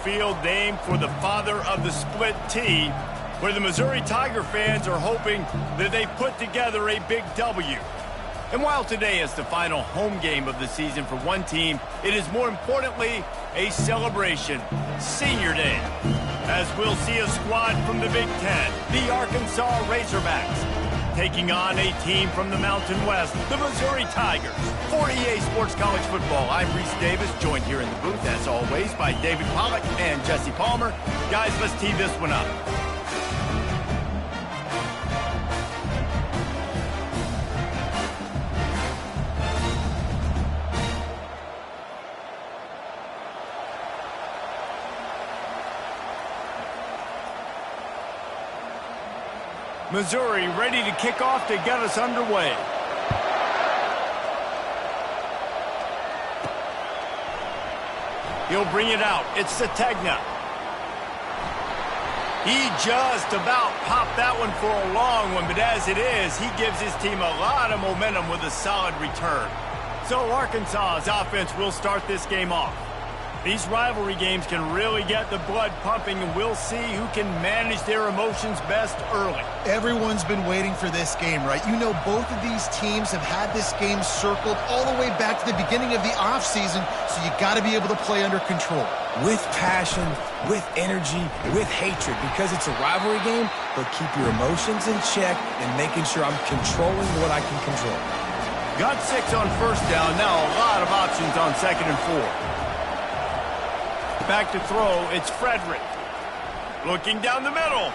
field named for the father of the split T, where the Missouri Tiger fans are hoping that they put together a big W. And while today is the final home game of the season for one team, it is more importantly a celebration, Senior Day, as we'll see a squad from the Big Ten, the Arkansas Razorbacks, taking on a team from the Mountain West, the Missouri Tigers. For EA Sports College Football, I'm Reese Davis, joined here in the booth, as always, by David Pollack and Jesse Palmer. Guys, let's tee this one up. Missouri ready to kick off to get us underway. He'll bring it out. It's Sategna. He just about popped that one for a long one, but as it is, he gives his team a lot of momentum with a solid return. So Arkansas's offense will start this game off. These rivalry games can really get the blood pumping, and we'll see who can manage their emotions best early. Everyone's been waiting for this game, right? You know, both of these teams have had this game circled all the way back to the beginning of the offseason, so you got to be able to play under control. With passion, with energy, with hatred, because it's a rivalry game, but keep your emotions in check and making sure I'm controlling what I can control. Got 6 on first down. Now a lot of options on 2nd and 4. Back to throw, it's Frederick. Looking down the middle.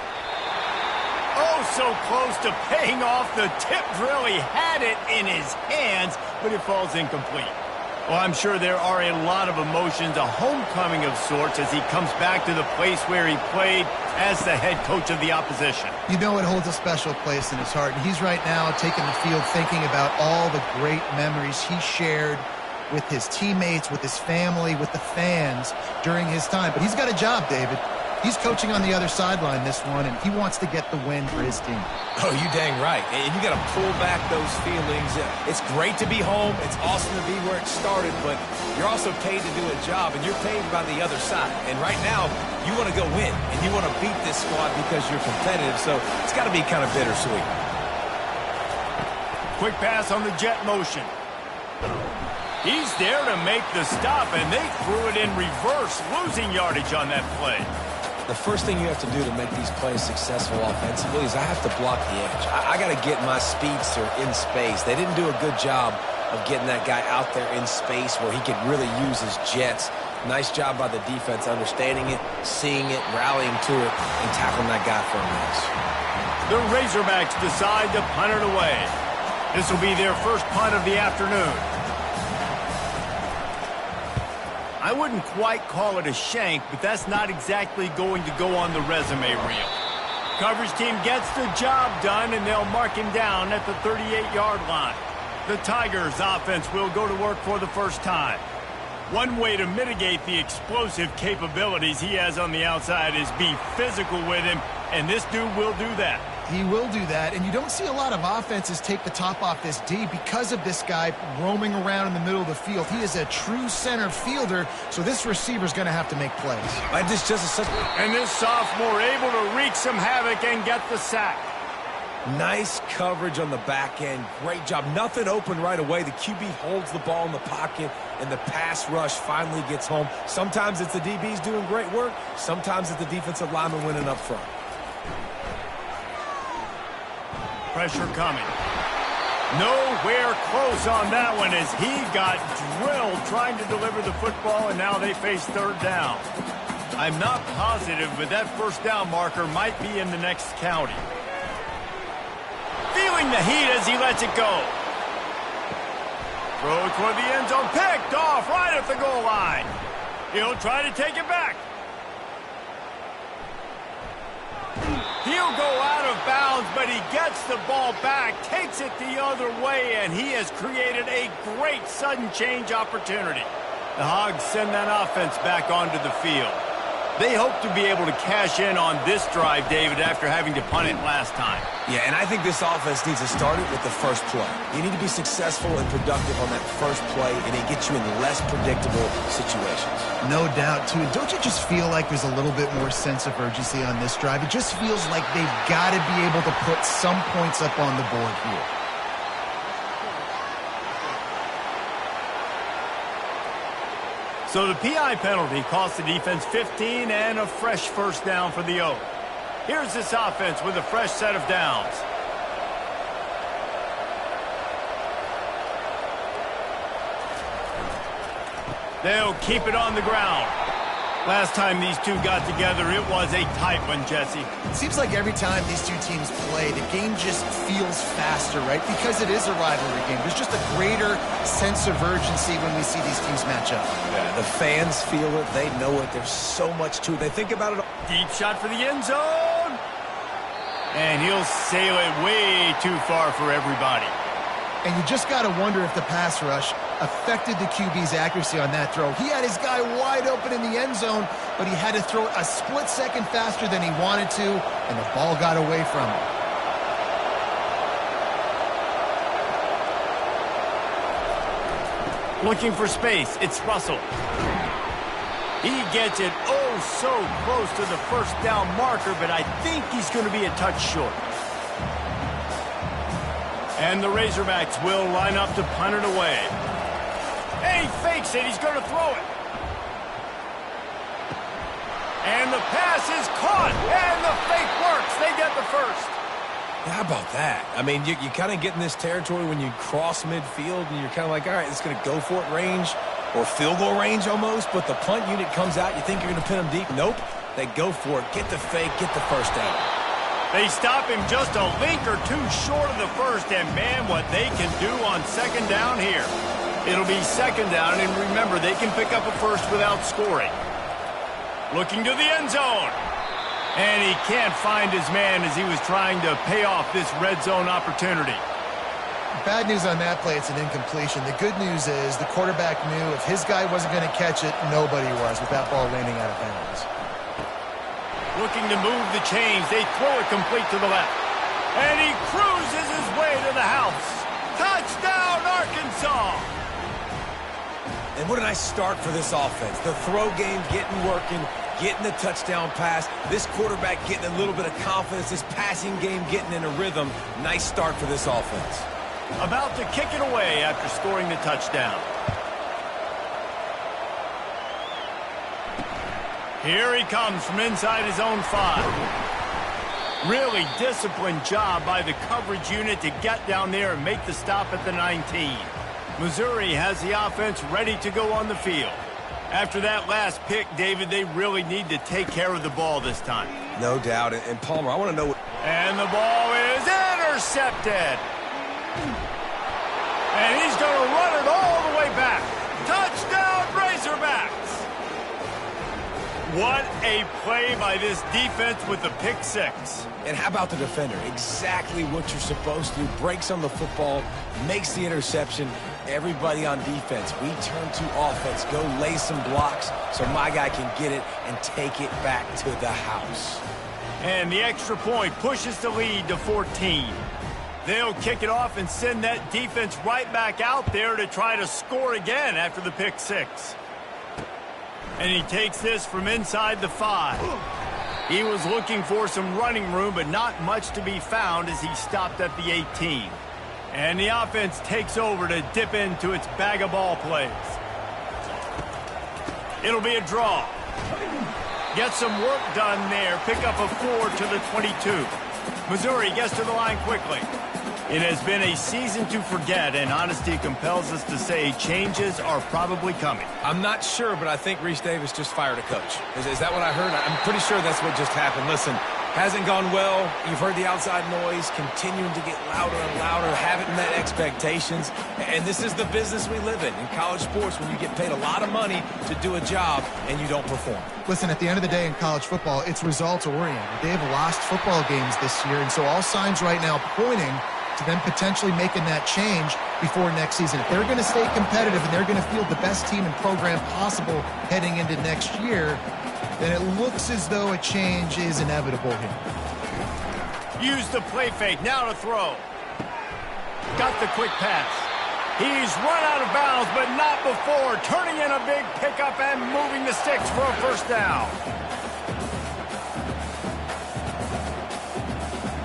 Oh, so close to paying off. The tip drill. He had it in his hands, but it falls incomplete. Well, I'm sure there are a lot of emotions, a homecoming of sorts, as he comes back to the place where he played as the head coach of the opposition. You know it holds a special place in his heart, and he's right now taking the field thinking about all the great memories he shared with his teammates, with his family, with the fans during his time. But he's got a job, David. He's coaching on the other sideline this one, and he wants to get the win for his team. Oh, you dang right. And you got to pull back those feelings. It's great to be home. It's awesome to be where it started, but you're also paid to do a job, and you're paid by the other side. And right now, you want to go win, and you want to beat this squad because you're competitive, so it's got to be kind of bittersweet. Quick pass on the jet motion. He's there to make the stop, and they threw it in reverse, losing yardage on that play. The first thing you have to do to make these plays successful offensively is I have to block the edge. I got to get my speedster in space. They didn't do a good job of getting that guy out there in space where he could really use his jets. Nice job by the defense understanding it, seeing it, rallying to it, and tackling that guy for a miss. The Razorbacks decide to punt it away. This will be their first punt of the afternoon. I wouldn't quite call it a shank, but that's not exactly going to go on the resume reel. Coverage team gets the job done, and they'll mark him down at the 38-yard line. The Tigers' offense will go to work for the first time. One way to mitigate the explosive capabilities he has on the outside is be physical with him, and this dude will do that. He will do that, and you don't see a lot of offenses take the top off this D because of this guy roaming around in the middle of the field. He is a true center fielder, so this receiver's going to have to make plays. And this sophomore able to wreak some havoc and get the sack. Nice coverage on the back end. Great job. Nothing open right away. The QB holds the ball in the pocket, and the pass rush finally gets home. Sometimes it's the DBs doing great work. Sometimes it's the defensive lineman winning up front. Pressure coming. Nowhere close on that one as he got drilled trying to deliver the football, and now they face third down. I'm not positive, but that first down marker might be in the next county. Feeling the heat as he lets it go. Throw toward the end zone, picked off right at the goal line. He'll try to take it back. He'll go out of bounds, but he gets the ball back, takes it the other way, and he has created a great sudden change opportunity. The Hogs send that offense back onto the field. They hope to be able to cash in on this drive, David, after having to punt it last time. Yeah, and I think this offense needs to start it with the first play. You need to be successful and productive on that first play, and it gets you in less predictable situations. No doubt, too. And don't you just feel like there's a little bit more sense of urgency on this drive? It just feels like they've got to be able to put some points up on the board here. So the PI penalty cost the defense 15 and a fresh first down for the Oaks. Here's this offense with a fresh set of downs. They'll keep it on the ground. Last time these two got together, it was a tight one, Jesse. It seems like every time these two teams play, the game just feels faster, right? Because it is a rivalry game. There's just a greater sense of urgency when we see these teams match up. Yeah, the fans feel it. They know it. There's so much to it. They think about it all. Deep shot for the end zone. And he'll sail it way too far for everybody. And you just got to wonder if the pass rush affected the QB's accuracy on that throw. He had his guy wide open in the end zone, but he had to throw it a split second faster than he wanted to, and the ball got away from him. Looking for space, it's Russell. He gets it oh so close to the first down marker, but I think he's going to be a touch short. And the Razorbacks will line up to punt it away. And he fakes it. He's going to throw it. And the pass is caught. And the fake works. They get the first. How about that? I mean, you kind of get in this territory when you cross midfield, and you're kind of like, all right, it's going to go for it range or field goal range almost, but the punt unit comes out. You think you're going to pin them deep. Nope. They go for it. Get the fake. Get the first down. They stop him just a link or two short of the first, and man, what they can do on second down here. It'll be second down, and remember, they can pick up a first without scoring. Looking to the end zone. And he can't find his man as he was trying to pay off this red zone opportunity. Bad news on that play, it's an incompletion. The good news is the quarterback knew if his guy wasn't going to catch it, nobody was with that ball landing out of bounds. Looking to move the chains. They throw it complete to the left. And he cruises his way to the house. Touchdown, Arkansas! And what a nice start for this offense. The throw game getting working, getting the touchdown pass. This quarterback getting a little bit of confidence. This passing game getting in a rhythm. Nice start for this offense. About to kick it away after scoring the touchdown. Here he comes from inside his own 5. Really disciplined job by the coverage unit to get down there and make the stop at the 19. Missouri has the offense ready to go on the field. After that last pick, David, they really need to take care of the ball this time. No doubt. And Palmer, I want to know what... And the ball is intercepted. And he's going to run it all the way back. Touchdown, Razorbacks! What a play by this defense with the pick 6. And how about the defender? Exactly what you're supposed to do. Breaks on the football, makes the interception. Everybody on defense, we turn to offense. Go lay some blocks so my guy can get it and take it back to the house. And the extra point pushes the lead to 14. They'll kick it off and send that defense right back out there to try to score again after the pick 6. And he takes this from inside the 5. He was looking for some running room, but not much to be found as he stopped at the 18. And the offense takes over to dip into its bag of ball plays. It'll be a draw. Get some work done there. Pick up a 4 to the 22. Missouri gets to the line quickly. It has been a season to forget, and honesty compels us to say changes are probably coming. I'm not sure, but I think Reese Davis just fired a coach. Is that what I heard? I'm pretty sure that's what just happened. Listen, hasn't gone well. You've heard the outside noise, continuing to get louder and louder, haven't met expectations. And this is the business we live in college sports, when you get paid a lot of money to do a job and you don't perform. Listen, at the end of the day in college football, it's results-oriented. They have lost football games this year, and so all signs right now pointing to them potentially making that change before next season. If they're going to stay competitive and they're going to field the best team and program possible heading into next year, then it looks as though a change is inevitable here. Use the play fake, now to throw. Got the quick pass. He's run out of bounds, but not before turning in a big pickup and moving the sticks for a first down.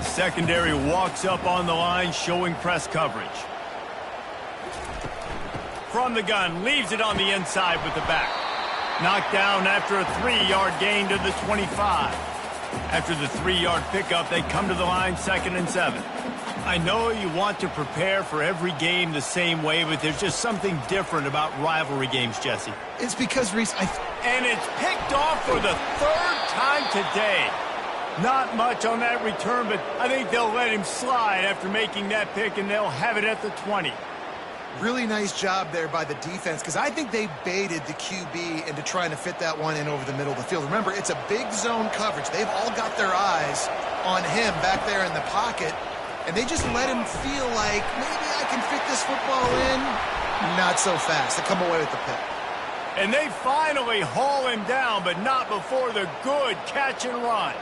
Secondary walks up on the line, showing press coverage. From the gun, leaves it on the inside with the back. Knocked down after a 3-yard gain to the 25. After the 3-yard pickup, they come to the line 2nd and 7. I know you want to prepare for every game the same way, but there's just something different about rivalry games, Jesse. It's because, Reese, and it's picked off for the 3rd time today. Not much on that return, but I think they'll let him slide after making that pick, and they'll have it at the 20. Really nice job there by the defense, because I think they baited the QB into trying to fit that one in over the middle of the field. Remember, it's a big zone coverage. They've all got their eyes on him back there in the pocket, and they just let him feel like, maybe I can fit this football in. Not so fast. They come away with the pick. And they finally haul him down, but not before the good catch and run.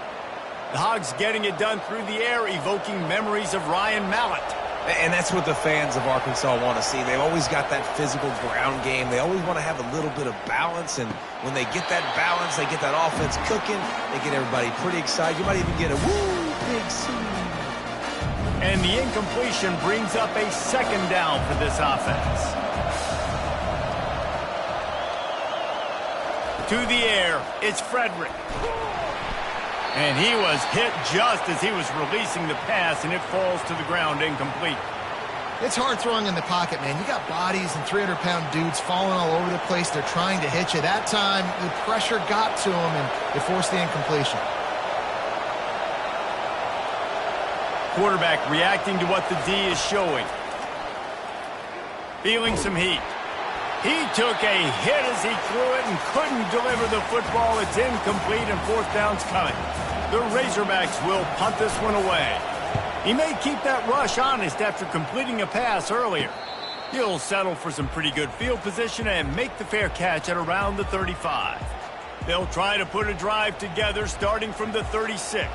The Hogs getting it done through the air, evoking memories of Ryan Mallett. And that's what the fans of Arkansas want to see. They've always got that physical ground game. They always want to have a little bit of balance, and when they get that balance, they get that offense cooking, they get everybody pretty excited. You might even get a woo, big swing. And the incompletion brings up a 2nd down for this offense. To the air, it's Frederick. And he was hit just as he was releasing the pass, and it falls to the ground incomplete. It's hard throwing in the pocket, man. You got bodies and 300-pound dudes falling all over the place. They're trying to hit you. That time, the pressure got to him, and it forced the incompletion. Quarterback reacting to what the D is showing. Feeling some heat. He took a hit as he threw it and couldn't deliver the football. It's incomplete, and 4th down's coming. The Razorbacks will punt this one away. He may keep that rush honest after completing a pass earlier. He'll settle for some pretty good field position and make the fair catch at around the 35. They'll try to put a drive together starting from the 36.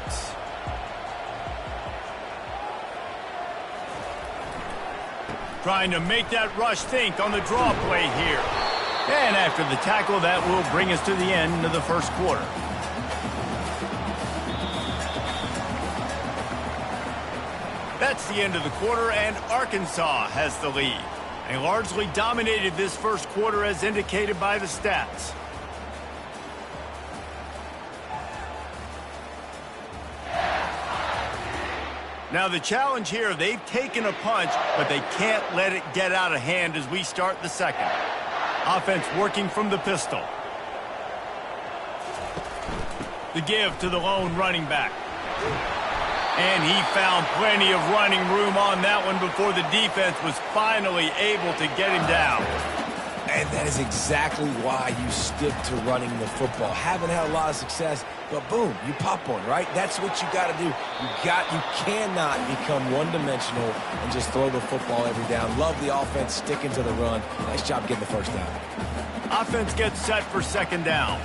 Trying to make that rush think on the draw play here. And after the tackle, that will bring us to the end of the 1st quarter. That's the end of the quarter, and Arkansas has the lead. They largely dominated this 1st quarter as indicated by the stats. Now the challenge here, they've taken a punch, but they can't let it get out of hand as we start the 2nd. Offense working from the pistol. The give to the lone running back. And he found plenty of running room on that one before the defense was finally able to get him down. And that is exactly why you stick to running the football. Haven't had a lot of success, but boom, you pop one, right? That's what you got to do. You cannot become one-dimensional and just throw the football every down. Love the offense sticking to the run. Nice job getting the 1st down. Offense gets set for 2nd down.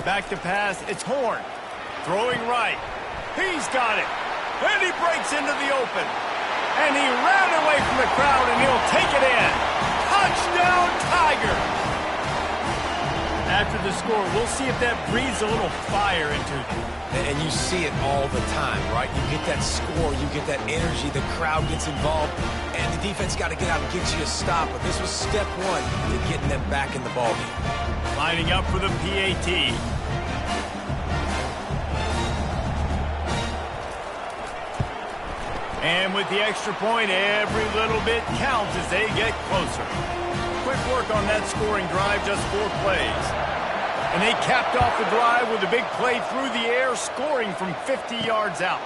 Back to pass, it's Horn. Throwing right. He's got it. And he breaks into the open. And he ran away from the crowd, and he'll take it in. Touchdown, Tiger! After the score, we'll see if that breathes a little fire into them. And you see it all the time, right? You get that score, you get that energy, the crowd gets involved, and the defense got to get out and get you a stop. But this was step 1 to getting them back in the ballgame. Lining up for the PAT. And with the extra point, every little bit counts as they get closer. Quick work on that scoring drive, just 4 plays. And they capped off the drive with a big play through the air, scoring from 50 yards out.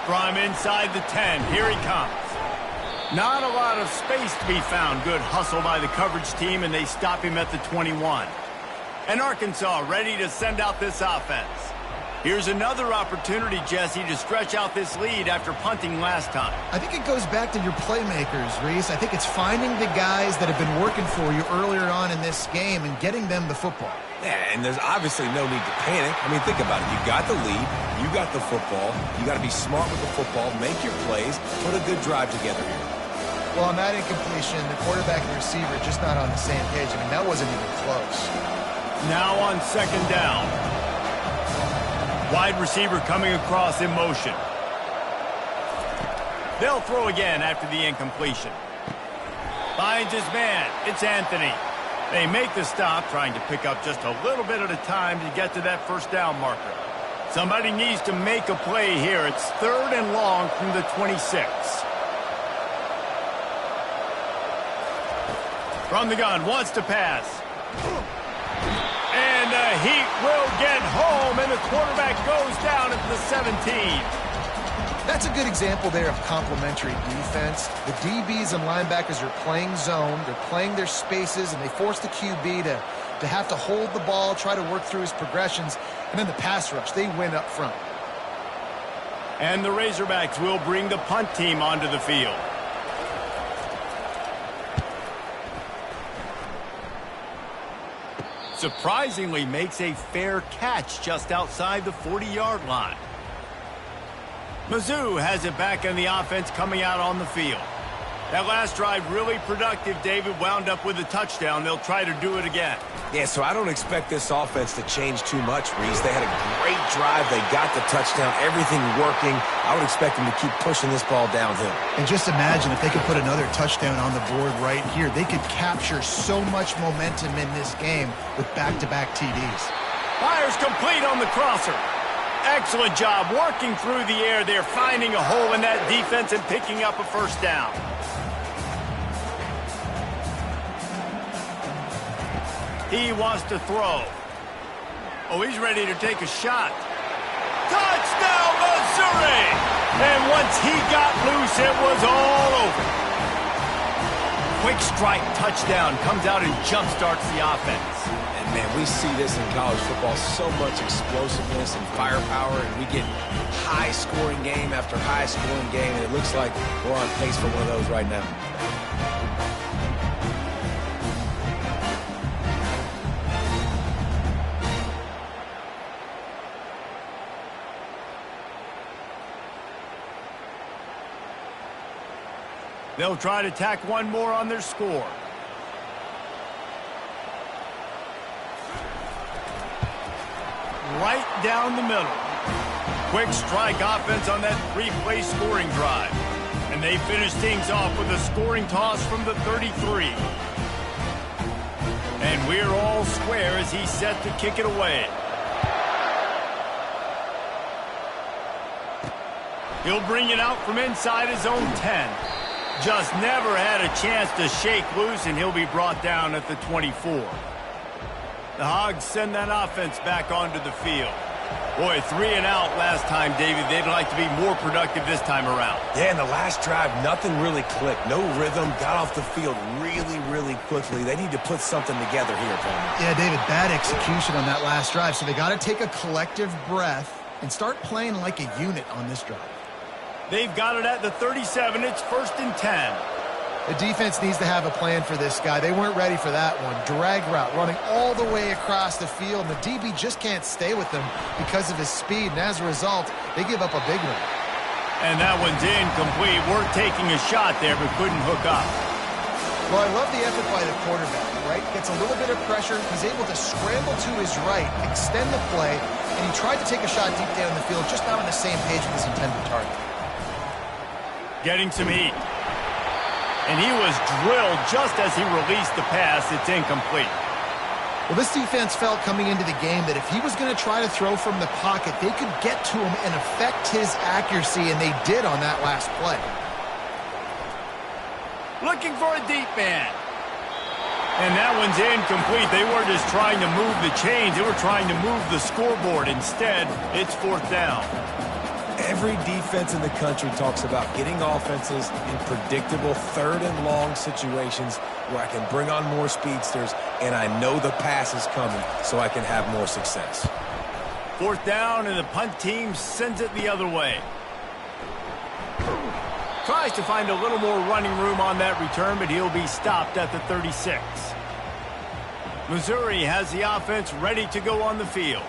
From inside the 10, here he comes. Not a lot of space to be found. Good hustle by the coverage team, and they stop him at the 21. And Arkansas ready to send out this offense. Here's another opportunity, Jesse, to stretch out this lead after punting last time. I think it goes back to your playmakers, Reese. I think it's finding the guys that have been working for you earlier on in this game and getting them the football. Yeah, and there's obviously no need to panic. I mean, think about it. You got the lead. You got the football. You got to be smart with the football, make your plays, put a good drive together here. Well, on that incompletion, the quarterback and receiver just not on the same page. I mean, that wasn't even close. Now on second down. Wide receiver coming across in motion. They'll throw again after the incompletion. Finds his man. It's Anthony. They make the stop, trying to pick up just a little bit at a time to get to that first down marker. Somebody needs to make a play here. It's 3rd and long from the 26. From the gun, wants to pass. And the Heat will get home, and the quarterback goes down at the 17. That's a good example there of complementary defense. The DBs and linebackers are playing zone. They're playing their spaces, and they force the QB to have to hold the ball, try to work through his progressions. And then the pass rush, they win up front. And the Razorbacks will bring the punt team onto the field. Surprisingly makes a fair catch just outside the 40-yard line. Mizzou has it back in the offense coming out on the field. That last drive really productive. David wound up with a touchdown. They'll try to do it again. Yeah, so I don't expect this offense to change too much, Reese. They had a great drive. They got the touchdown. Everything working. I would expect them to keep pushing this ball downhill. And just imagine if they could put another touchdown on the board right here. They could capture so much momentum in this game with back-to-back TDs. Fires complete on the crosser. Excellent job working through the air there, finding a hole in that defense and picking up a first down. He wants to throw. Oh, he's ready to take a shot. Touchdown, Missouri! And once he got loose, it was all over. Quick strike touchdown comes out and jump-starts the offense. And, man, we see this in college football, so much explosiveness and firepower, and we get high-scoring game after high-scoring game, and it looks like we're on pace for one of those right now. They'll try to tack one more on their score. Right down the middle. Quick strike offense on that 3-play scoring drive. And they finish things off with a scoring toss from the 33. And we're all square as he's set to kick it away. He'll bring it out from inside his own 10. Just never had a chance to shake loose, and he'll be brought down at the 24. The Hogs send that offense back onto the field. Boy, 3 and out last time, David. They'd like to be more productive this time around. Yeah, in the last drive, nothing really clicked. No rhythm, got off the field really, really quickly. They need to put something together here, Tony. Yeah, David, bad execution on that last drive, so they got to take a collective breath and start playing like a unit on this drive. They've got it at the 37. It's 1st and 10. The defense needs to have a plan for this guy. They weren't ready for that one. Drag route, running all the way across the field. And the DB just can't stay with them because of his speed. And as a result, they give up a big one. And that one's incomplete. We're taking a shot there, but couldn't hook up. Well, I love the effort by the quarterback, right? Gets a little bit of pressure. He's able to scramble to his right, extend the play, and he tried to take a shot deep down the field, just not on the same page with his intended target. Getting some heat. And he was drilled just as he released the pass. It's incomplete. Well, this defense felt coming into the game that if he was going to try to throw from the pocket, they could get to him and affect his accuracy, and they did on that last play. Looking for a deep man. And that one's incomplete. They weren't just trying to move the chains. They were trying to move the scoreboard. Instead, it's 4th down. Every defense in the country talks about getting offenses in predictable 3rd and long situations where I can bring on more speedsters and I know the pass is coming so I can have more success. 4th down, and the punt team sends it the other way. Tries to find a little more running room on that return, but he'll be stopped at the 36. Missouri has the offense ready to go on the field.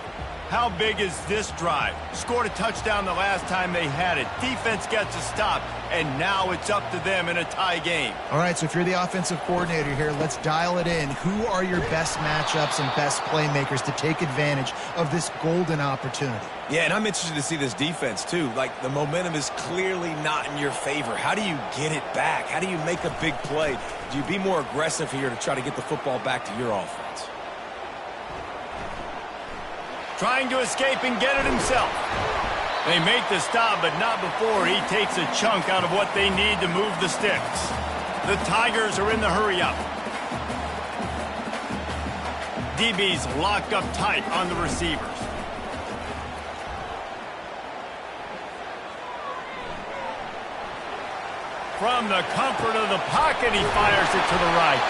How big is this drive? Scored a touchdown the last time they had it. Defense gets a stop, and now it's up to them in a tie game. All right, so if you're the offensive coordinator here, let's dial it in. Who are your best matchups and best playmakers to take advantage of this golden opportunity? Yeah, and I'm interested to see this defense, too. Like, the momentum is clearly not in your favor. How do you get it back? How do you make a big play? Do you be more aggressive here to try to get the football back to your offense? Trying to escape and get it himself. They make the stop, but not before he takes a chunk out of what they need to move the sticks. The Tigers are in the hurry-up. DB's locked up tight on the receivers. From the comfort of the pocket, he fires it to the right.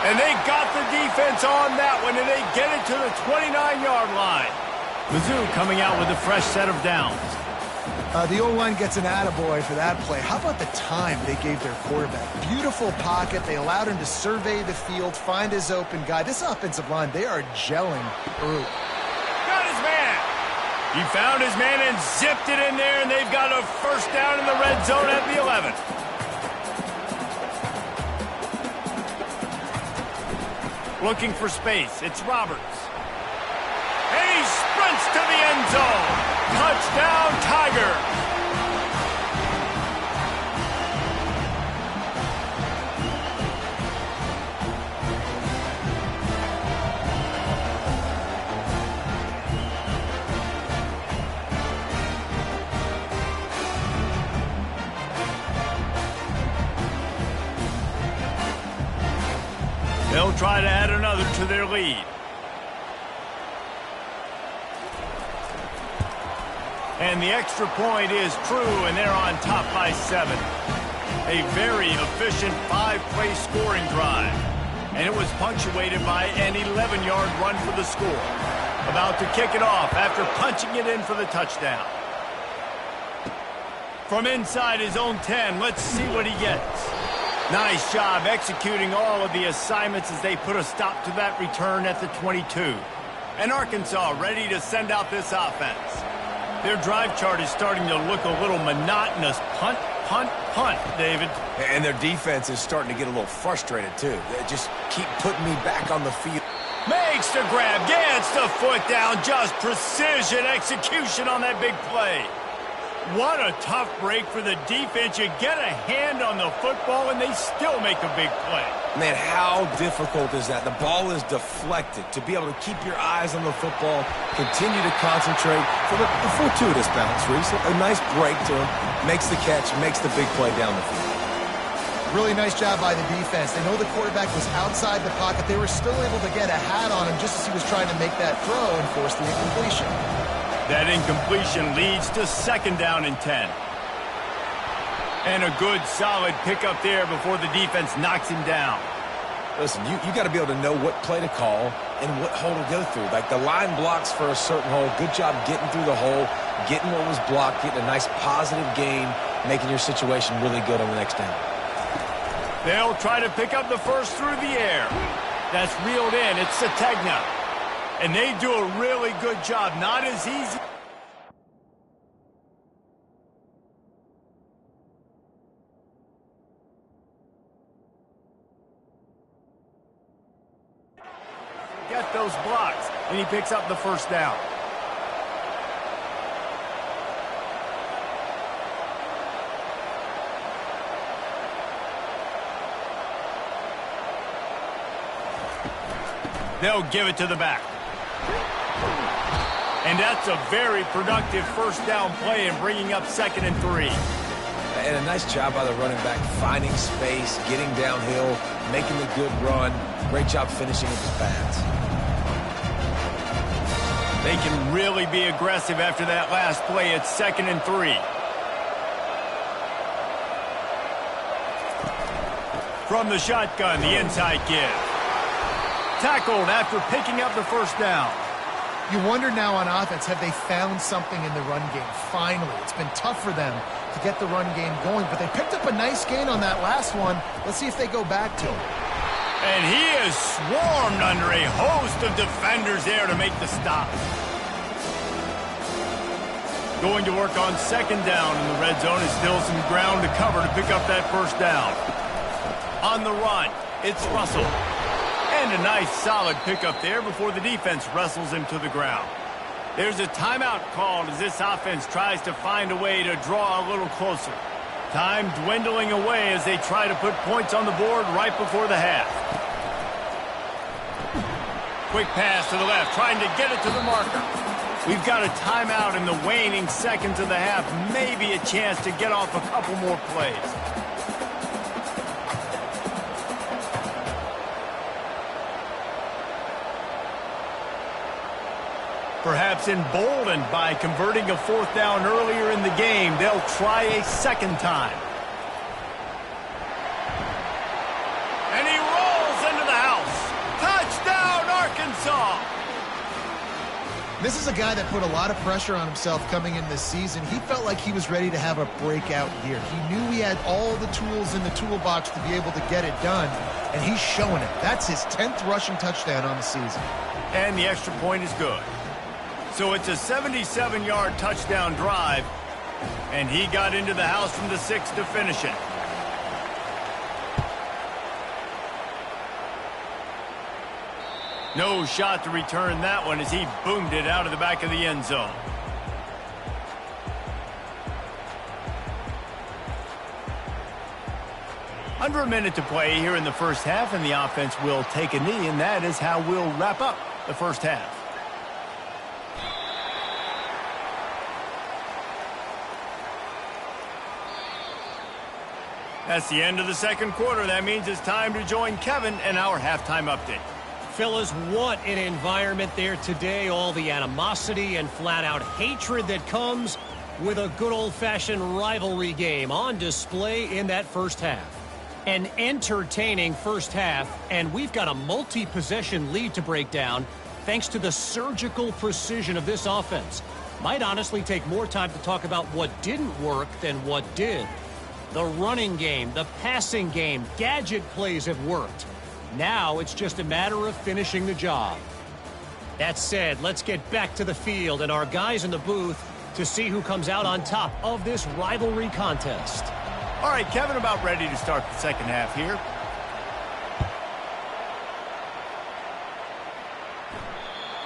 And they got the defense on that one, and they get it to the 29-yard line. Mizzou coming out with a fresh set of downs. The O-line gets an attaboy for that play. How about the time they gave their quarterback? Beautiful pocket. They allowed him to survey the field, find his open guy. This offensive line, they are gelling early. Got his man. He found his man and zipped it in there, and they've got a first down in the red zone at the 11. Looking for space. It's Roberts. And he sprints to the end zone. Touchdown, Tiger. They'll try to add another to their lead. And the extra point is true, and they're on top by 7. A very efficient 5-play scoring drive. And it was punctuated by an 11-yard run for the score. About to kick it off after punching it in for the touchdown. From inside his own 10, let's see what he gets. Nice job executing all of the assignments as they put a stop to that return at the 22. And Arkansas ready to send out this offense. Their drive chart is starting to look a little monotonous. Punt, punt, punt, David. And their defense is starting to get a little frustrated, too. They just keep putting me back on the field. Makes the grab, gets the foot down. Just precision execution on that big play. What a tough break for the defense. You get a hand on the football, and they still make a big play. Man, how difficult is that? The ball is deflected. To be able to keep your eyes on the football, continue to concentrate for the fortuitous bounce, Reese. A nice break to him, makes the catch, makes the big play down the field. Really nice job by the defense. They know the quarterback was outside the pocket. They were still able to get a hat on him just as he was trying to make that throw and force the incompletion. That incompletion leads to 2nd down and 10. And a good, solid pickup there before the defense knocks him down. Listen, you got to be able to know what play to call and what hole to go through. Like, the line blocks for a certain hole. Good job getting through the hole, getting what was blocked, getting a nice positive gain, making your situation really good on the next down. They'll try to pick up the first through the air. That's reeled in. It's Sategna. And they do a really good job. Not as easy. Get those blocks. And he picks up the first down. They'll give it to the back. And that's a very productive first down play and bringing up 2nd and 3. And a nice job by the running back, finding space, getting downhill, making the good run. Great job finishing with his pads. They can really be aggressive after that last play. It's 2nd and 3. From the shotgun, the inside give. Tackled after picking up the first down. You wonder now on offense, have they found something in the run game? Finally, it's been tough for them to get the run game going, but they picked up a nice gain on that last one. Let's see if they go back to it. And he is swarmed under a host of defenders there to make the stop. Going to work on second down in the red zone is still some ground to cover to pick up that first down. On the run, it's Russell. And a nice solid pickup there before the defense wrestles him to the ground. There's a timeout called as this offense tries to find a way to draw a little closer. Time dwindling away as they try to put points on the board right before the half. Quick pass to the left, trying to get it to the marker. We've got a timeout in the waning seconds of the half. Maybe a chance to get off a couple more plays. Perhaps emboldened by converting a fourth down earlier in the game, they'll try a second time. And he rolls into the house. Touchdown, Arkansas! This is a guy that put a lot of pressure on himself coming in this season. He felt like he was ready to have a breakout year. He knew he had all the tools in the toolbox to be able to get it done, and he's showing it. That's his 10th rushing touchdown on the season. And the extra point is good. So it's a 77-yard touchdown drive, and he got into the house from the 6 to finish it. No shot to return that one as he boomed it out of the back of the end zone. Under a minute to play here in the first half, and the offense will take a knee, and that is how we'll wrap up the first half. That's the end of the second quarter. That means it's time to join Kevin in our halftime update. Fellas, what an environment there today. All the animosity and flat-out hatred that comes with a good old-fashioned rivalry game on display in that first half. An entertaining first half, and we've got a multi-possession lead to break down thanks to the surgical precision of this offense. Might honestly take more time to talk about what didn't work than what did. The running game, the passing game, gadget plays have worked. Now it's just a matter of finishing the job. That said, let's get back to the field and our guys in the booth to see who comes out on top of this rivalry contest. All right, Kevin, about ready to start the second half here.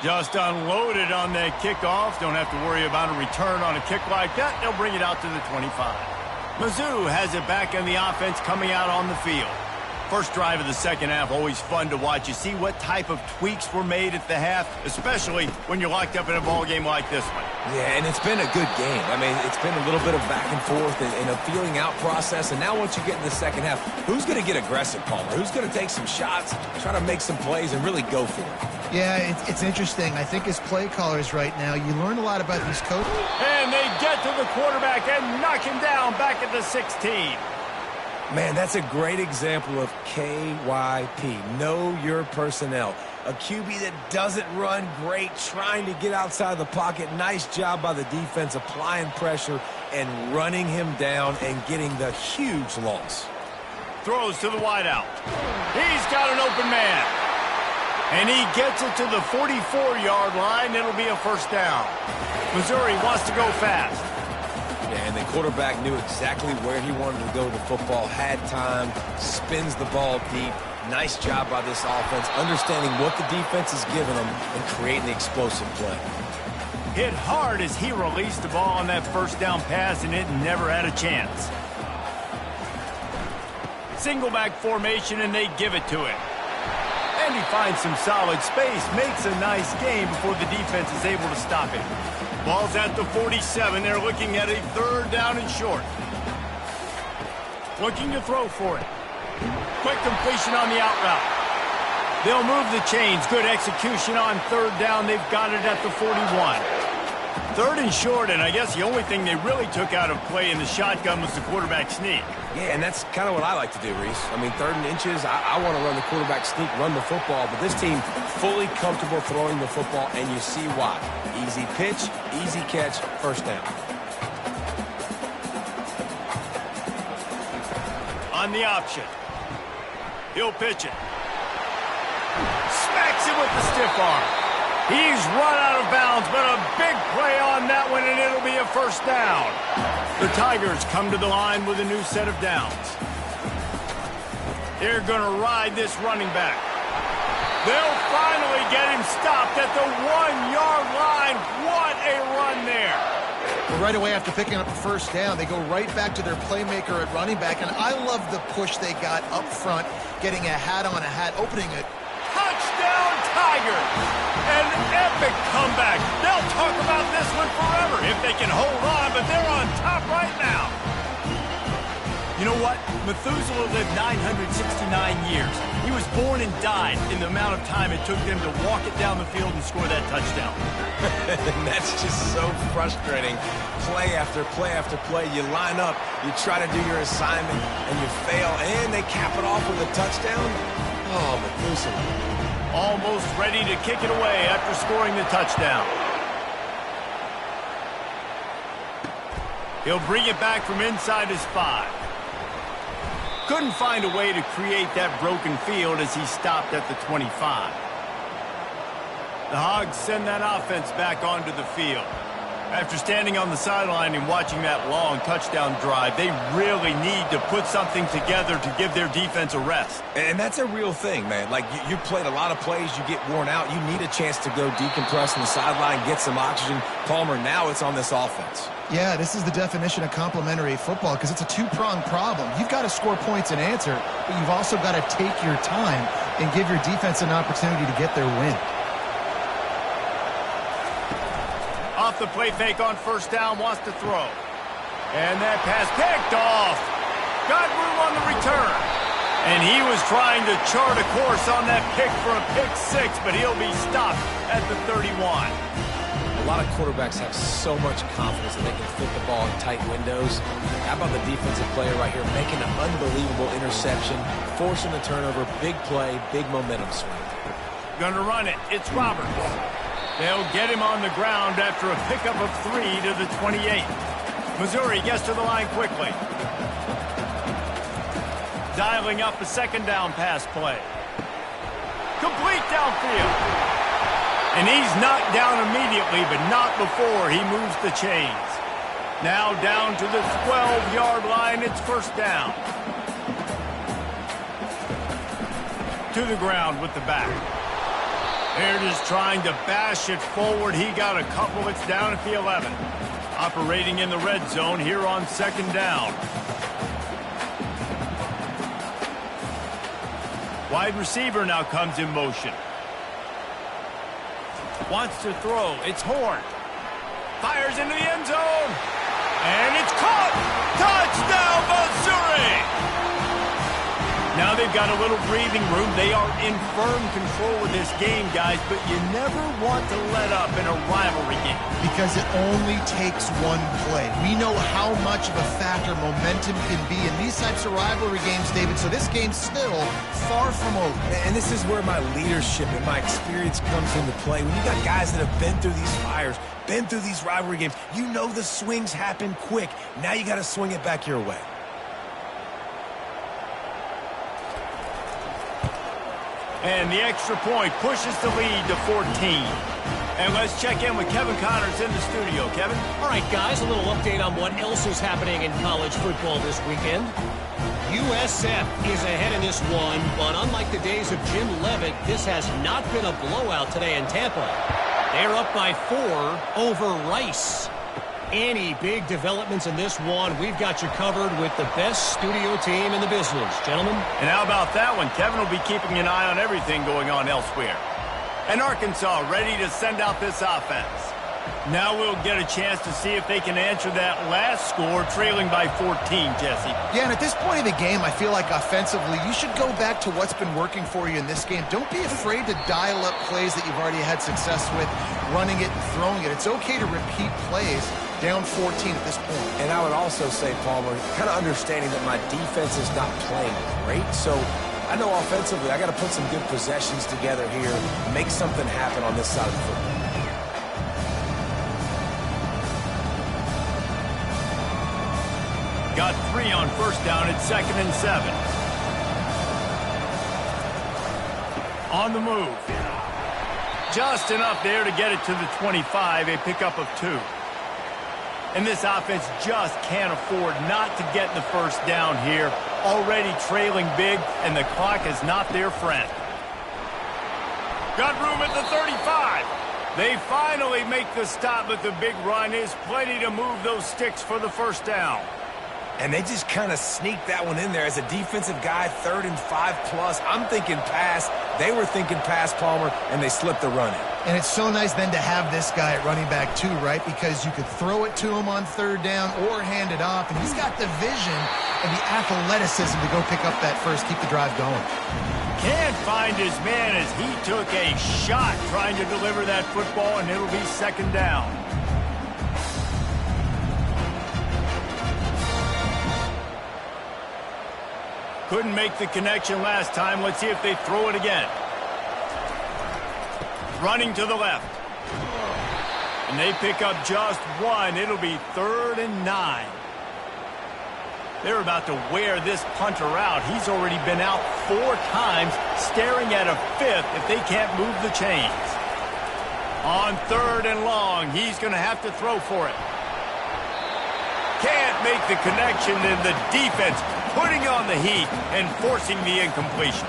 Just unloaded on that kickoff. Don't have to worry about a return on a kick like that. They'll bring it out to the 25. Mizzou has it back in the offense coming out on the field. First drive of the second half, always fun to watch. You see what type of tweaks were made at the half, especially when you're locked up in a ball game like this one. Yeah, and it's been a good game. I mean, it's been a little bit of back and forth and a feeling out process. And now once you get in the second half, who's going to get aggressive, Palmer? Who's going to take some shots, try to make some plays, and really go for it? Yeah, it's interesting. I think as play callers right now, you learn a lot about these coaches. And they get to the quarterback and knock him down back at the 16. Man, that's a great example of KYP. Know your personnel. A QB that doesn't run great, trying to get outside the pocket. Nice job by the defense applying pressure and running him down and getting the huge loss. Throws to the wideout. He's got an open man. And he gets it to the 44-yard line. It'll be a first down. Missouri wants to go fast. Yeah, and the quarterback knew exactly where he wanted to go with the football, had time, spins the ball deep. Nice job by this offense, understanding what the defense is giving them and creating the explosive play. Hit hard as he released the ball on that first down pass, and it never had a chance. Single back formation, and they give it to him. And he finds some solid space, makes a nice game before the defense is able to stop him. Ball's at the 47. They're looking at a third down and short. Looking to throw for it. Quick completion on the out route. They'll move the chains. Good execution on third down. They've got it at the 41. 3rd and short, and I guess the only thing they really took out of play in the shotgun was the quarterback sneak. Yeah, and that's kind of what I like to do, Reese. I mean, 3rd and inches, I want to run the quarterback sneak, run the football, but this team fully comfortable throwing the football, and you see why. Easy pitch, easy catch, first down. On the option. He'll pitch it. Smacks it with the stiff arm. He's run out of bounds, but a big play on that one, and it'll be a first down. The Tigers come to the line with a new set of downs. They're going to ride this running back. They'll finally get him stopped at the 1-yard line. What a run there. Right away after picking up the first down, they go right back to their playmaker at running back, and I love the push they got up front, getting a hat on a hat, opening it. Touchdown, Tigers! An epic comeback. They'll talk about this one forever if they can hold on, but they're on top right now. You know what? Methuselah lived 969 years. He was born and died in the amount of time it took them to walk it down the field and score that touchdown. That's just so frustrating. Play after play after play. You line up, you try to do your assignment, and you fail, and they cap it off with a touchdown? Oh, Methuselah. Almost ready to kick it away after scoring the touchdown. He'll bring it back from inside his 5. Couldn't find a way to create that broken field as he stopped at the 25. The Hogs send that offense back onto the field. After standing on the sideline and watching that long touchdown drive, they really need to put something together to give their defense a rest. And that's a real thing, man. Like, you played a lot of plays, you get worn out, you need a chance to go decompress on the sideline, get some oxygen. Palmer, now it's on this offense. Yeah, this is the definition of complementary football because it's a two-pronged problem. You've got to score points and answer, but you've also got to take your time and give your defense an opportunity to get their win. Off the play fake on first down, wants to throw. And that pass picked off. Got room on the return. And he was trying to chart a course on that pick for a pick 6, but he'll be stopped at the 31. A lot of quarterbacks have so much confidence that they can fit the ball in tight windows. How about the defensive player right here making an unbelievable interception, forcing the turnover, big play, big momentum swing. Gonna run it. It's Roberts. They'll get him on the ground after a pickup of 3 to the 28. Missouri gets to the line quickly. Dialing up a second down pass play. Complete downfield. And he's knocked down immediately, but not before he moves the chains. Now down to the 12-yard line. It's first down. To the ground with the back. They're just trying to bash it forward. He got a couple. It's down at the 11. Operating in the red zone here on second down. Wide receiver now comes in motion. Wants to throw. It's Horn. Fires into the end zone. And it's caught. Touchdown, Missouri! Now they've got a little breathing room. They are in firm control of this game, guys, but you never want to let up in a rivalry game. Because it only takes one play. We know how much of a factor momentum can be in these types of rivalry games, David, so this game's still far from over. And this is where my leadership and my experience comes into play. When you got guys that have been through these fires, been through these rivalry games, you know the swings happen quick. Now you got to swing it back your way. And the extra point pushes the lead to 14. And let's check in with Kevin Connors in the studio. Kevin? All right, guys, a little update on what else is happening in college football this weekend. USF is ahead in this one, but unlike the days of Jim Leavitt, this has not been a blowout today in Tampa. They're up by 4 over Rice. Any big developments in this one, we've got you covered with the best studio team in the business, gentlemen. And how about that one? Kevin will be keeping an eye on everything going on elsewhere. And Arkansas ready to send out this offense. Now we'll get a chance to see if they can answer that last score, trailing by 14, Jesse. Yeah, and at this point of the game, I feel like offensively, you should go back to what's been working for you in this game. Don't be afraid to dial up plays that you've already had success with, running it and throwing it. It's okay to repeat plays down 14 at this point. And I would also say, Palmer, kind of understanding that my defense is not playing great, so I know offensively I got to put some good possessions together here, make something happen on this side of the football. Got 3 on first down at 2nd and 7. On the move. Just enough there to get it to the 25, a pickup of 2. And this offense just can't afford not to get the first down here. Already trailing big, and the clock is not their friend. Got room at the 35. They finally make the stop, but the big run is plenty to move those sticks for the first down. And they just kind of sneaked that one in there. As a defensive guy, 3rd and 5+. I'm thinking pass. They were thinking pass, Palmer, and they slipped the run in. And it's so nice then to have this guy at running back too, right? Because you could throw it to him on 3rd down or hand it off. And he's got the vision and the athleticism to go pick up that first, keep the drive going. Can't find his man as he took a shot trying to deliver that football, and it'll be 2nd down. Couldn't make the connection last time. Let's see if they throw it again. Running to the left. And they pick up just 1. It'll be 3rd and 9. They're about to wear this punter out. He's already been out 4 times, staring at a 5th if they can't move the chains. On 3rd and long, he's going to have to throw for it. Can't make the connection, and the defense putting on the heat and forcing the incompletion.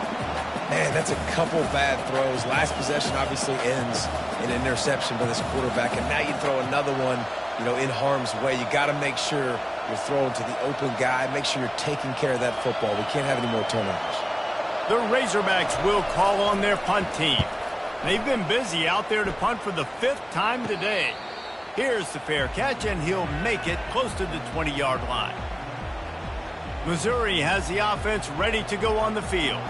Man, that's a couple bad throws. Last possession obviously ends in an interception by this quarterback, and now you throw another one, in harm's way. You got to make sure you're throwing to the open guy. Make sure you're taking care of that football. We can't have any more turnovers. The Razorbacks will call on their punt team. They've been busy out there to punt for the 5th time today. Here's the fair catch, and he'll make it close to the 20-yard line. Missouri has the offense ready to go on the field.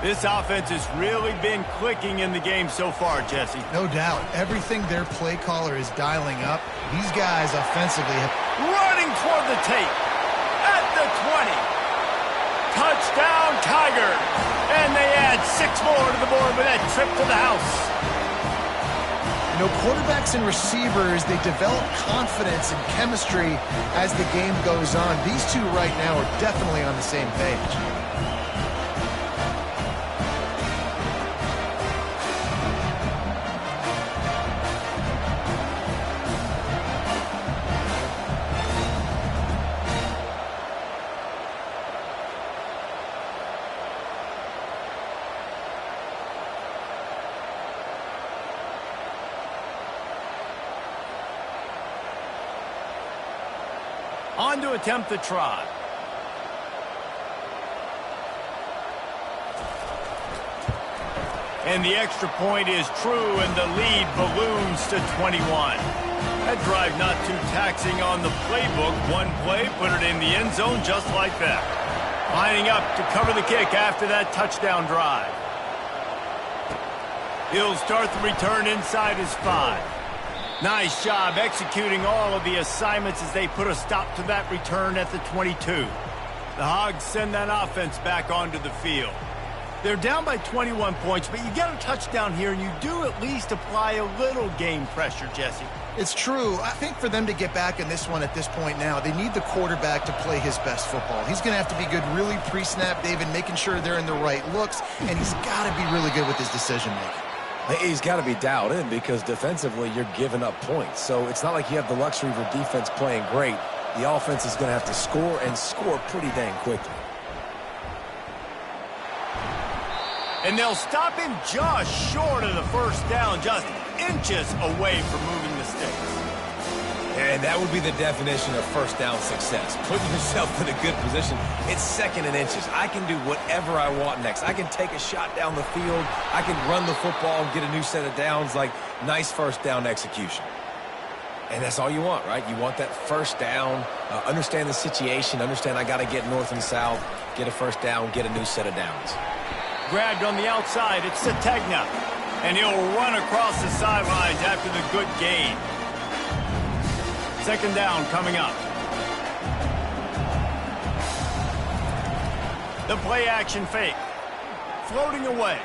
This offense has really been clicking in the game so far, Jesse. No doubt. Everything their play caller is dialing up, these guys offensively have... Running toward the tape. At the 20. Touchdown, Tigers. And they add 6 more to the board with that trip to the house. Quarterbacks and receivers, they develop confidence and chemistry as the game goes on. These two right now are definitely on the same page. On to attempt the try. And the extra point is true, and the lead balloons to 21. That drive not too taxing on the playbook. One play, put it in the end zone just like that. Lining up to cover the kick after that touchdown drive. He'll start the return inside his 5. Nice job executing all of the assignments as they put a stop to that return at the 22. The Hogs send that offense back onto the field. They're down by 21 points, but you get a touchdown here, and you do at least apply a little game pressure, Jesse. It's true. I think for them to get back in this one at this point now, they need the quarterback to play his best football. He's going to have to be good really pre-snap, David, making sure they're in the right looks, and he's got to be really good with his decision-making. He's got to be dialed in because defensively you're giving up points. So it's not like you have the luxury of your defense playing great. The offense is going to have to score and score pretty dang quickly. And they'll stop him just short of the first down, just inches away from moving the sticks. And that would be the definition of first down success. Putting yourself in a good position. It's 2nd and inches. I can do whatever I want next. I can take a shot down the field. I can run the football and get a new set of downs. Like, nice first down execution. And that's all you want, right? You want that first down, understand the situation, understand I got to get north and south, get a first down, get a new set of downs. Grabbed on the outside, it's Sategna. And he'll run across the sidelines after the good gain. Second down coming up. The play action fake. Floating away.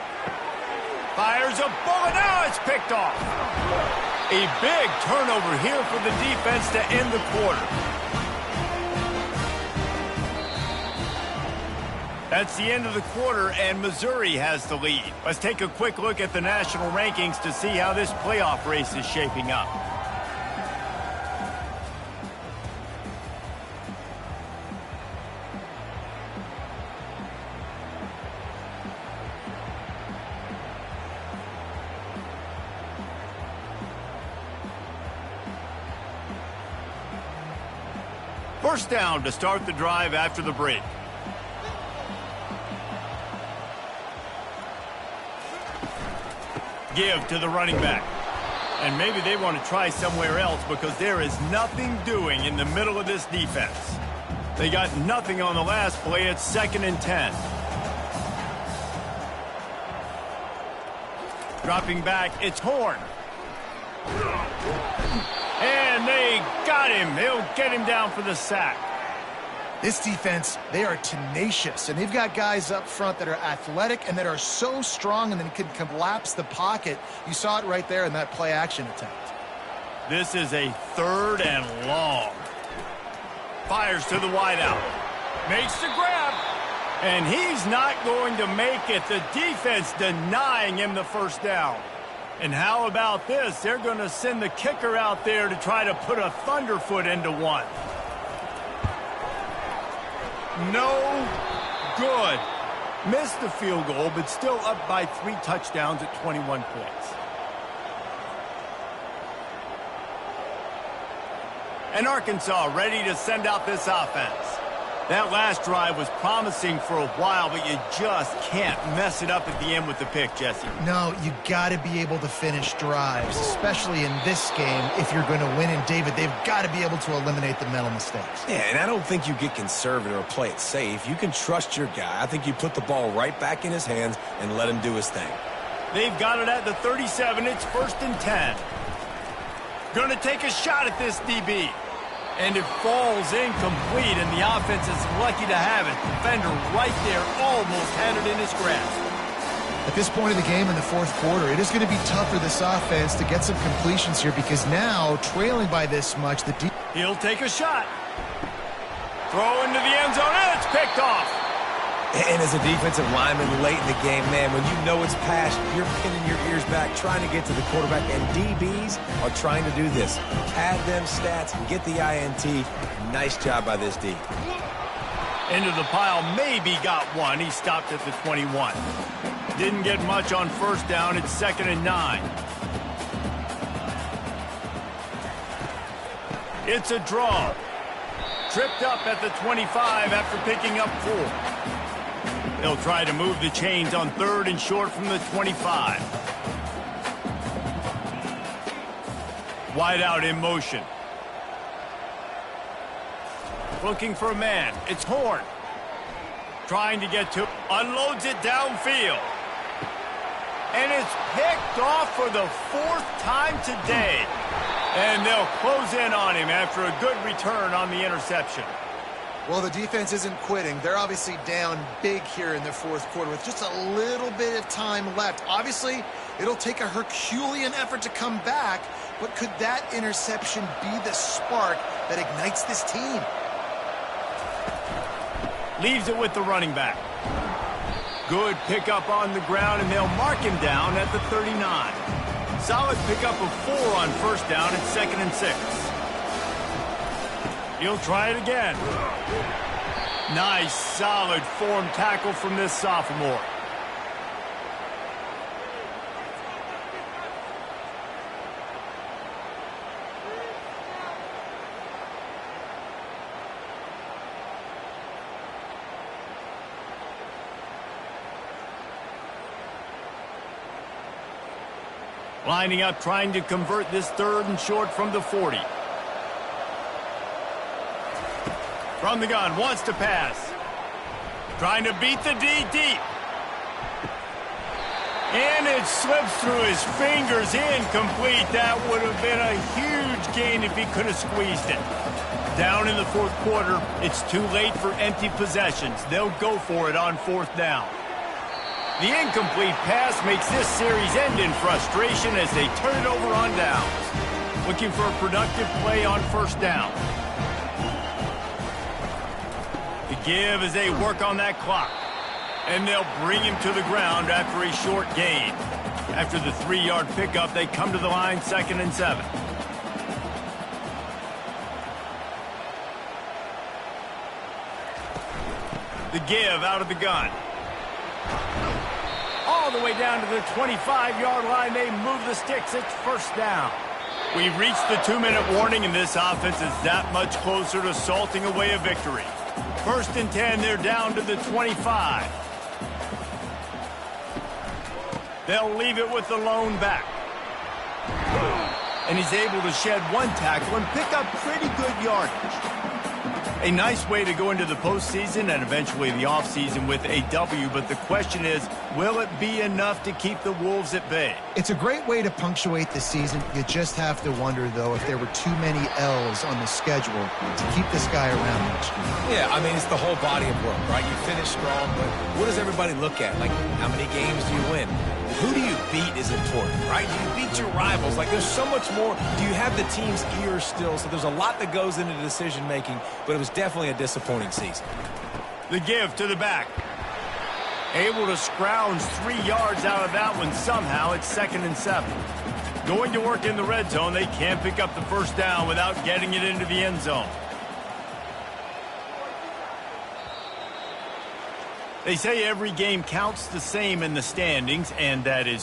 Fires a bullet. Now it's picked off. A big turnover here for the defense to end the quarter. That's the end of the quarter, and Missouri has the lead. Let's take a quick look at the national rankings to see how this playoff race is shaping up. First down to start the drive after the break. Give to the running back. And maybe they want to try somewhere else because there is nothing doing in the middle of this defense. They got nothing on the last play. It's 2nd and 10. Dropping back, it's Horn. And they got him. They'll get him down for the sack. This defense, they are tenacious, and they've got guys up front that are athletic and that are so strong and then can collapse the pocket. You saw it right there in that play-action attempt. This is a 3rd and long. Fires to the wideout. Makes the grab. And he's not going to make it. The defense denying him the first down. And how about this? They're going to send the kicker out there to try to put a thunderfoot into one. No good. Missed the field goal, but still up by 3 touchdowns at 21 points. And Arkansas ready to send out this offense. That last drive was promising for a while, but you just can't mess it up at the end with the pick, Jesse. No, you got to be able to finish drives, especially in this game. If you're going to win, and David, they've got to be able to eliminate the mental mistakes. Yeah, and I don't think you get conservative or play it safe. You can trust your guy. I think you put the ball right back in his hands and let him do his thing. They've got it at the 37. It's 1st and 10. Going to take a shot at this DB. And it falls incomplete, and the offense is lucky to have it. Defender right there almost had it in his grasp. At this point of the game in the 4th quarter, it is going to be tough for this offense to get some completions here because now, trailing by this much, he'll take a shot. Throw into the end zone, and it's picked off. And as a defensive lineman late in the game, man, when you know it's past, you're pinning your ears back, trying to get to the quarterback, and DBs are trying to do this. Add them stats, get the INT. Nice job by this D. Into the pile, maybe got one. He stopped at the 21. Didn't get much on first down. It's 2nd and 9. It's a draw. Tripped up at the 25 after picking up 4. They'll try to move the chains on 3rd and short from the 25. Wide out in motion. Looking for a man. It's Horn. Trying to get to. Unloads it downfield. And it's picked off for the 4th time today. And they'll close in on him after a good return on the interception. Well, the defense isn't quitting. They're obviously down big here in the 4th quarter with just a little bit of time left. Obviously, it'll take a Herculean effort to come back, but could that interception be the spark that ignites this team? Leaves it with the running back. Good pickup on the ground, and they'll mark him down at the 39. Solid pickup of 4 on first down. It's 2nd and 6. He'll try it again. Nice, solid form tackle from this sophomore. Lining up, trying to convert this 3rd and short from the 40. From the gun, wants to pass. Trying to beat the D deep. And it slips through his fingers, incomplete. That would have been a huge gain if he could have squeezed it. Down in the fourth quarter, it's too late for empty possessions. They'll go for it on fourth down. The incomplete pass makes this series end in frustration as they turn it over on downs. Looking for a productive play on first down. The give as they work on that clock. And they'll bring him to the ground after a short gain. After the 3-yard pickup, they come to the line 2nd and 7. The give out of the gun. All the way down to the 25-yard line. They move the sticks. It's first down. We've reached the 2-minute warning, and this offense is that much closer to salting away a victory. 1st and 10, they're down to the 25. They'll leave it with the lone back. And he's able to shed one tackle and pick up pretty good yardage. A nice way to go into the postseason and eventually the offseason with a W, but the question is, will it be enough to keep the Wolves at bay? It's a great way to punctuate the season. You just have to wonder, though, if there were too many L's on the schedule to keep this guy around much. Yeah, I mean, it's the whole body of work, right? You finish strong, but what does everybody look at? Like, how many games do you win? Who do you beat is important, right? Do you beat your rivals? Like, there's so much more. Do you have the team's ear still? So there's a lot that goes into decision-making, but it was definitely a disappointing season. The give to the back. Able to scrounge 3 yards out of that one somehow. It's 2nd and 7. Going to work in the red zone. They can't pick up the first down without getting it into the end zone. They say every game counts the same in the standings, and that is